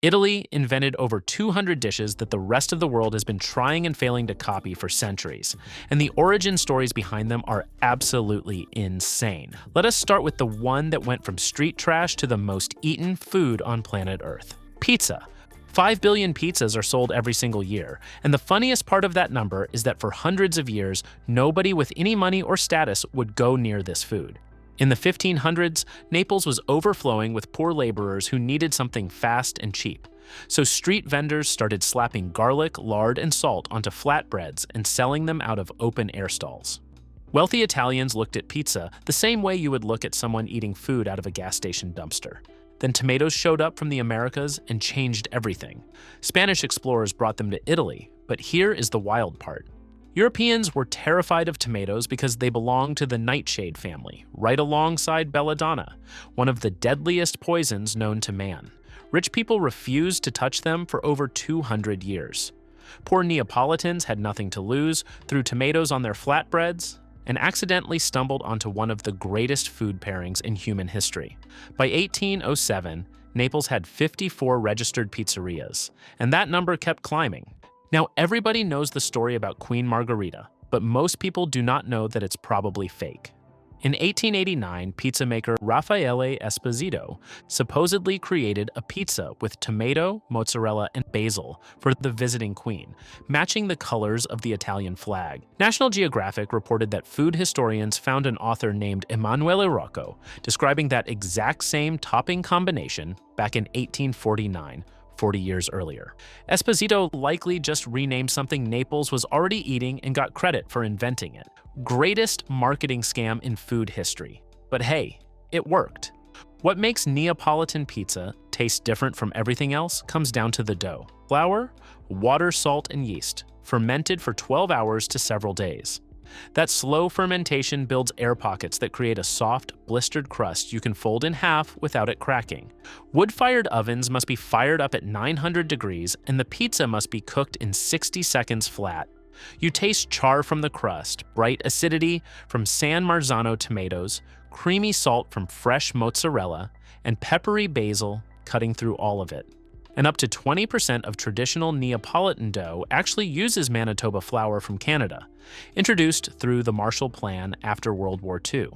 Italy invented over 200 dishes that the rest of the world has been trying and failing to copy for centuries, and the origin stories behind them are absolutely insane. Let us start with the one that went from street trash to the most eaten food on planet Earth: pizza. 5 billion pizzas are sold every single year, and the funniest part of that number is that for hundreds of years, nobody with any money or status would go near this food. In the 1500s, Naples was overflowing with poor laborers who needed something fast and cheap. So street vendors started slapping garlic, lard, and salt onto flatbreads and selling them out of open-air stalls. Wealthy Italians looked at pizza the same way you would look at someone eating food out of a gas station dumpster. Then tomatoes showed up from the Americas and changed everything. Spanish explorers brought them to Italy, but here is the wild part. Europeans were terrified of tomatoes because they belonged to the nightshade family, right alongside belladonna, one of the deadliest poisons known to man. Rich people refused to touch them for over 200 years. Poor Neapolitans had nothing to lose, threw tomatoes on their flatbreads, and accidentally stumbled onto one of the greatest food pairings in human history. By 1807, Naples had 54 registered pizzerias, and that number kept climbing. Now, everybody knows the story about Queen Margherita, but most people do not know that it's probably fake. In 1889, pizza maker Raffaele Esposito supposedly created a pizza with tomato, mozzarella, and basil for the visiting queen, matching the colors of the Italian flag. National Geographic reported that food historians found an author named Emanuele Rocco describing that exact same topping combination back in 1849. 40 years earlier. Esposito likely just renamed something Naples was already eating and got credit for inventing it. Greatest marketing scam in food history. But hey, it worked. What makes Neapolitan pizza taste different from everything else comes down to the dough. Flour, water, salt, and yeast, fermented for 12 hours to several days. That slow fermentation builds air pockets that create a soft, blistered crust you can fold in half without it cracking. Wood-fired ovens must be fired up at 900 degrees, and the pizza must be cooked in 60 seconds flat. You taste char from the crust, bright acidity from San Marzano tomatoes, creamy salt from fresh mozzarella, and peppery basil cutting through all of it. And up to 20% of traditional Neapolitan dough actually uses Manitoba flour from Canada, introduced through the Marshall Plan after World War II.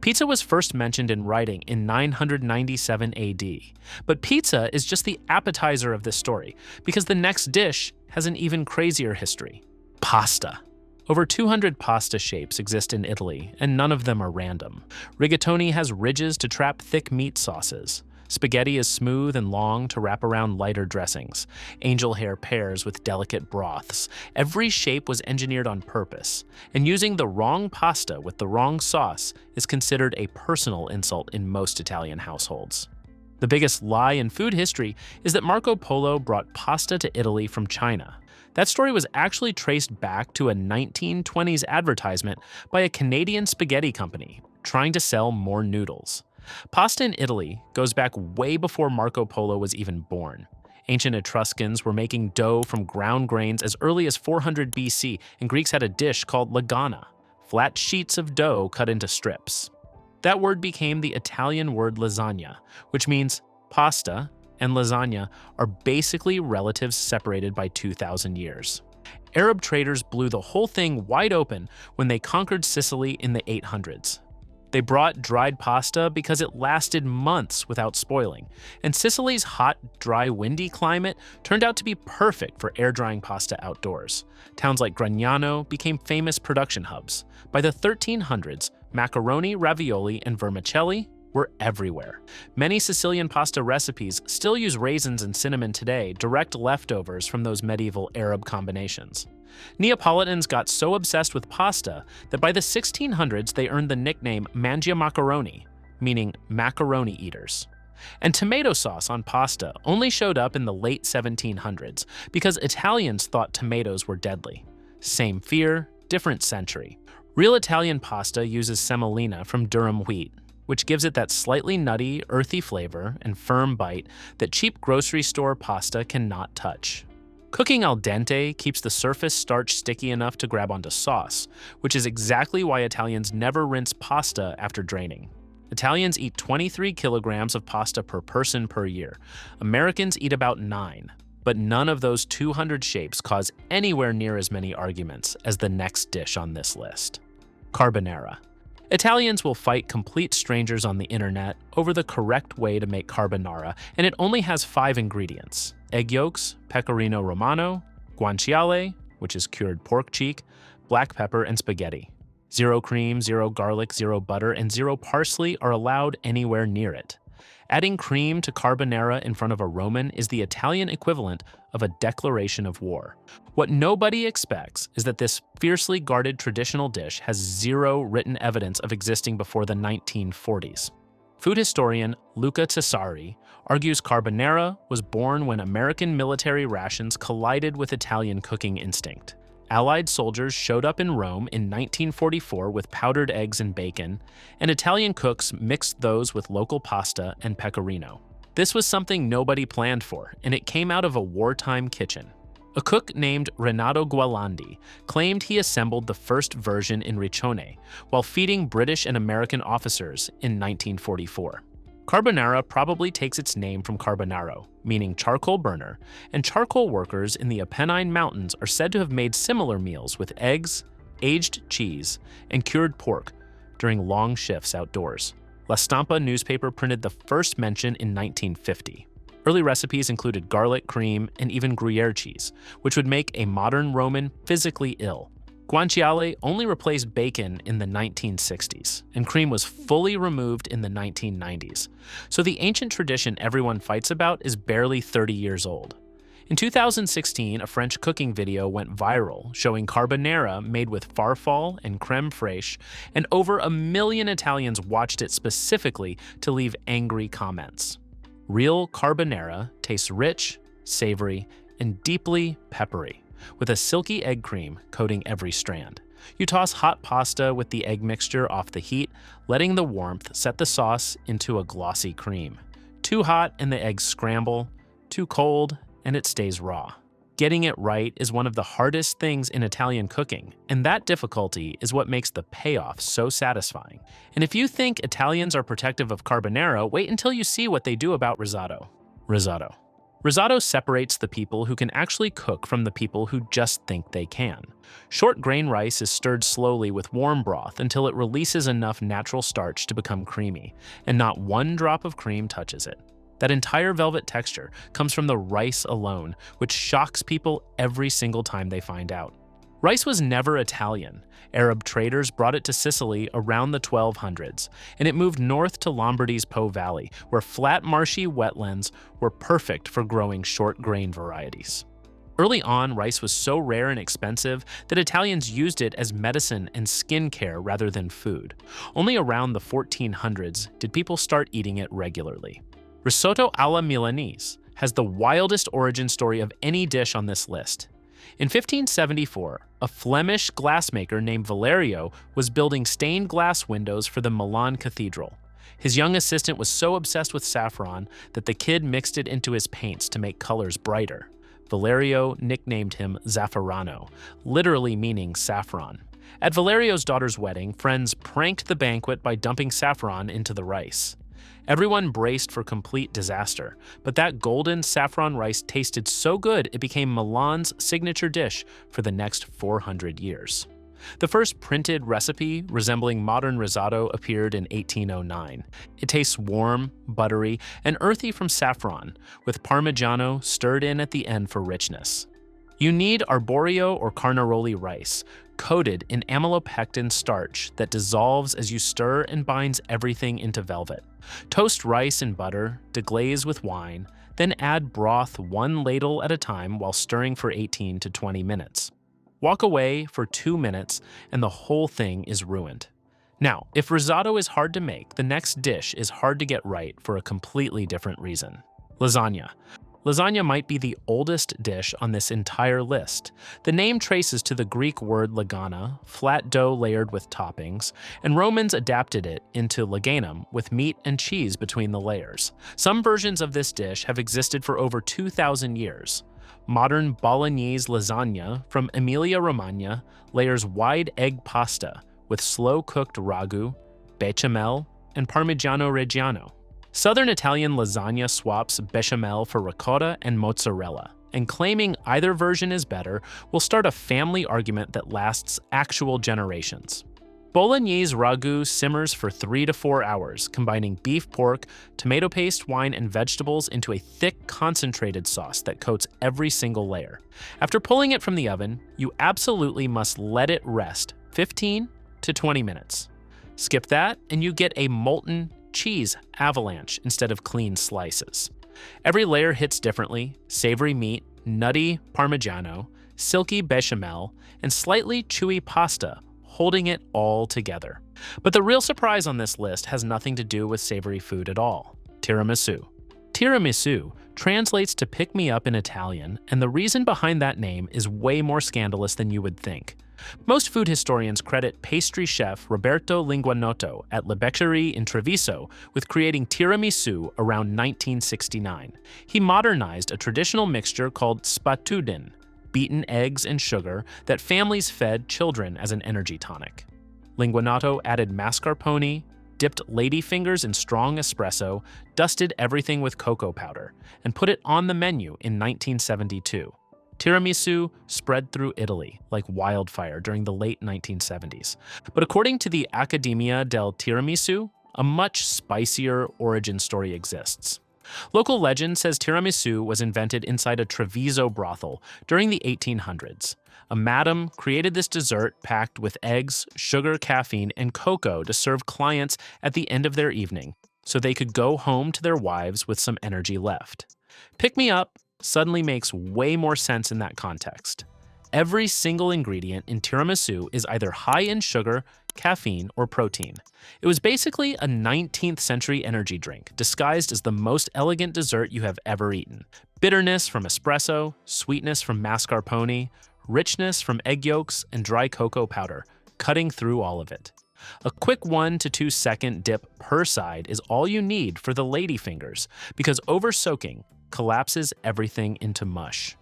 Pizza was first mentioned in writing in 997 AD, but pizza is just the appetizer of this story, because the next dish has an even crazier history: pasta. Over 200 pasta shapes exist in Italy, and none of them are random. Rigatoni has ridges to trap thick meat sauces. Spaghetti is smooth and long to wrap around lighter dressings. Angel hair pairs with delicate broths. Every shape was engineered on purpose, and using the wrong pasta with the wrong sauce is considered a personal insult in most Italian households. The biggest lie in food history is that Marco Polo brought pasta to Italy from China. That story was actually traced back to a 1920s advertisement by a Canadian spaghetti company trying to sell more noodles. Pasta in Italy goes back way before Marco Polo was even born. Ancient Etruscans were making dough from ground grains as early as 400 BC, and Greeks had a dish called lagana, flat sheets of dough cut into strips. That word became the Italian word lasagna, which means pasta and lasagna are basically relatives separated by 2,000 years. Arab traders blew the whole thing wide open when they conquered Sicily in the 800s. They brought dried pasta because it lasted months without spoiling, and Sicily's hot, dry, windy climate turned out to be perfect for air-drying pasta outdoors. Towns like Gragnano became famous production hubs. By the 1300s, macaroni, ravioli, and vermicelli were everywhere. Many Sicilian pasta recipes still use raisins and cinnamon today, direct leftovers from those medieval Arab combinations. Neapolitans got so obsessed with pasta that by the 1600s they earned the nickname mangiamacaroni, meaning macaroni eaters. And tomato sauce on pasta only showed up in the late 1700s because Italians thought tomatoes were deadly. Same fear, different century. Real Italian pasta uses semolina from durum wheat, which gives it that slightly nutty, earthy flavor and firm bite that cheap grocery store pasta cannot touch. Cooking al dente keeps the surface starch sticky enough to grab onto sauce, which is exactly why Italians never rinse pasta after draining. Italians eat 23 kilograms of pasta per person per year. Americans eat about 9, but none of those 200 shapes cause anywhere near as many arguments as the next dish on this list. Carbonara. Italians will fight complete strangers on the internet over the correct way to make carbonara, and it only has 5 ingredients: egg yolks, pecorino romano, guanciale, which is cured pork cheek, black pepper, and spaghetti. 0 cream, 0 garlic, 0 butter, and 0 parsley are allowed anywhere near it. Adding cream to carbonara in front of a Roman is the Italian equivalent of a declaration of war. What nobody expects is that this fiercely guarded traditional dish has 0 written evidence of existing before the 1940s. Food historian Luca Cesari argues carbonara was born when American military rations collided with Italian cooking instinct. Allied soldiers showed up in Rome in 1944 with powdered eggs and bacon, and Italian cooks mixed those with local pasta and pecorino. This was something nobody planned for, and it came out of a wartime kitchen. A cook named Renato Gualandi claimed he assembled the first version in Riccione while feeding British and American officers in 1944. Carbonara probably takes its name from carbonaro, meaning charcoal burner, and charcoal workers in the Apennine Mountains are said to have made similar meals with eggs, aged cheese, and cured pork during long shifts outdoors. La Stampa newspaper printed the first mention in 1950. Early recipes included garlic, cream, and even Gruyere cheese, which would make a modern Roman physically ill. Guanciale only replaced bacon in the 1960s, and cream was fully removed in the 1990s. So the ancient tradition everyone fights about is barely 30 years old. In 2016, a French cooking video went viral showing carbonara made with farfalle and crème fraîche, and over 1 million Italians watched it specifically to leave angry comments. Real carbonara tastes rich, savory, and deeply peppery, with a silky egg cream coating every strand. You toss hot pasta with the egg mixture off the heat, letting the warmth set the sauce into a glossy cream. Too hot and the eggs scramble, too cold and it stays raw. Getting it right is one of the hardest things in Italian cooking, and that difficulty is what makes the payoff so satisfying. And if you think Italians are protective of carbonara, wait until you see what they do about risotto. Risotto separates the people who can actually cook from the people who just think they can. Short grain rice is stirred slowly with warm broth until it releases enough natural starch to become creamy, and not one drop of cream touches it. That entire velvet texture comes from the rice alone, which shocks people every single time they find out. Rice was never Italian. Arab traders brought it to Sicily around the 1200s, and it moved north to Lombardy's Po Valley, where flat marshy wetlands were perfect for growing short grain varieties. Early on, rice was so rare and expensive that Italians used it as medicine and skin care rather than food. Only around the 1400s did people start eating it regularly. Risotto alla Milanese has the wildest origin story of any dish on this list. In 1574, a Flemish glassmaker named Valerio was building stained glass windows for the Milan Cathedral. His young assistant was so obsessed with saffron that the kid mixed it into his paints to make colors brighter. Valerio nicknamed him Zafferano, literally meaning saffron. At Valerio's daughter's wedding, friends pranked the banquet by dumping saffron into the rice. Everyone braced for complete disaster, but that golden saffron rice tasted so good it became Milan's signature dish for the next 400 years. The first printed recipe resembling modern risotto appeared in 1809. It tastes warm, buttery, and earthy from saffron, with Parmigiano stirred in at the end for richness. You need arborio or carnaroli rice, coated in amylopectin starch that dissolves as you stir and binds everything into velvet. Toast rice in butter, deglaze with wine, then add broth 1 ladle at a time while stirring for 18 to 20 minutes. Walk away for 2 minutes and the whole thing is ruined. Now, if risotto is hard to make, the next dish is hard to get right for a completely different reason. Lasagna. Lasagna might be the oldest dish on this entire list. The name traces to the Greek word lagana, flat dough layered with toppings, and Romans adapted it into laganum with meat and cheese between the layers. Some versions of this dish have existed for over 2,000 years. Modern Bolognese lasagna from Emilia-Romagna layers wide egg pasta with slow-cooked ragu, bechamel, and Parmigiano Reggiano. Southern Italian lasagna swaps bechamel for ricotta and mozzarella, and claiming either version is better will start a family argument that lasts actual generations. Bolognese ragu simmers for 3 to 4 hours, combining beef, pork, tomato paste, wine, and vegetables into a thick, concentrated sauce that coats every single layer. After pulling it from the oven, you absolutely must let it rest 15 to 20 minutes. Skip that, and you get a molten cheese avalanche instead of clean slices. Every layer hits differently: savory meat, nutty Parmigiano, silky bechamel, and slightly chewy pasta, holding it all together. But the real surprise on this list has nothing to do with savory food at all: tiramisu. Tiramisu translates to pick me up in Italian, and the reason behind that name is way more scandalous than you would think. Most food historians credit pastry chef Roberto Linguanotto at Le Beccherie in Treviso with creating tiramisu around 1969. He modernized a traditional mixture called spatudin, beaten eggs and sugar that families fed children as an energy tonic. Linguanotto added mascarpone, dipped ladyfingers in strong espresso, dusted everything with cocoa powder, and put it on the menu in 1972. Tiramisu spread through Italy like wildfire during the late 1970s. But according to the Accademia del Tiramisu, a much spicier origin story exists. Local legend says tiramisu was invented inside a Treviso brothel during the 1800s. A madam created this dessert packed with eggs, sugar, caffeine, and cocoa to serve clients at the end of their evening, so they could go home to their wives with some energy left. Pick me up suddenly makes way more sense in that context. Every single ingredient in tiramisu is either high in sugar, caffeine, or protein. It was basically a 19th century energy drink disguised as the most elegant dessert you have ever eaten. Bitterness from espresso, sweetness from mascarpone, richness from egg yolks and dry cocoa powder, cutting through all of it. A quick 1 to 2 second dip per side is all you need for the ladyfingers, because over-soaking collapses everything into mush.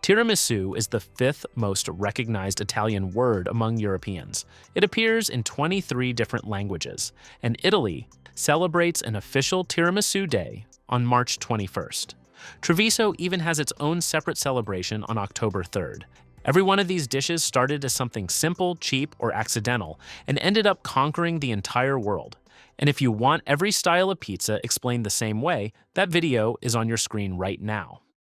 Tiramisu is the 5th most recognized Italian word among Europeans. It appears in 23 different languages, and Italy celebrates an official Tiramisu Day on March 21st. Treviso even has its own separate celebration on October 3rd. Every one of these dishes started as something simple, cheap, or accidental, and ended up conquering the entire world. And if you want every style of pizza explained the same way, that video is on your screen right now.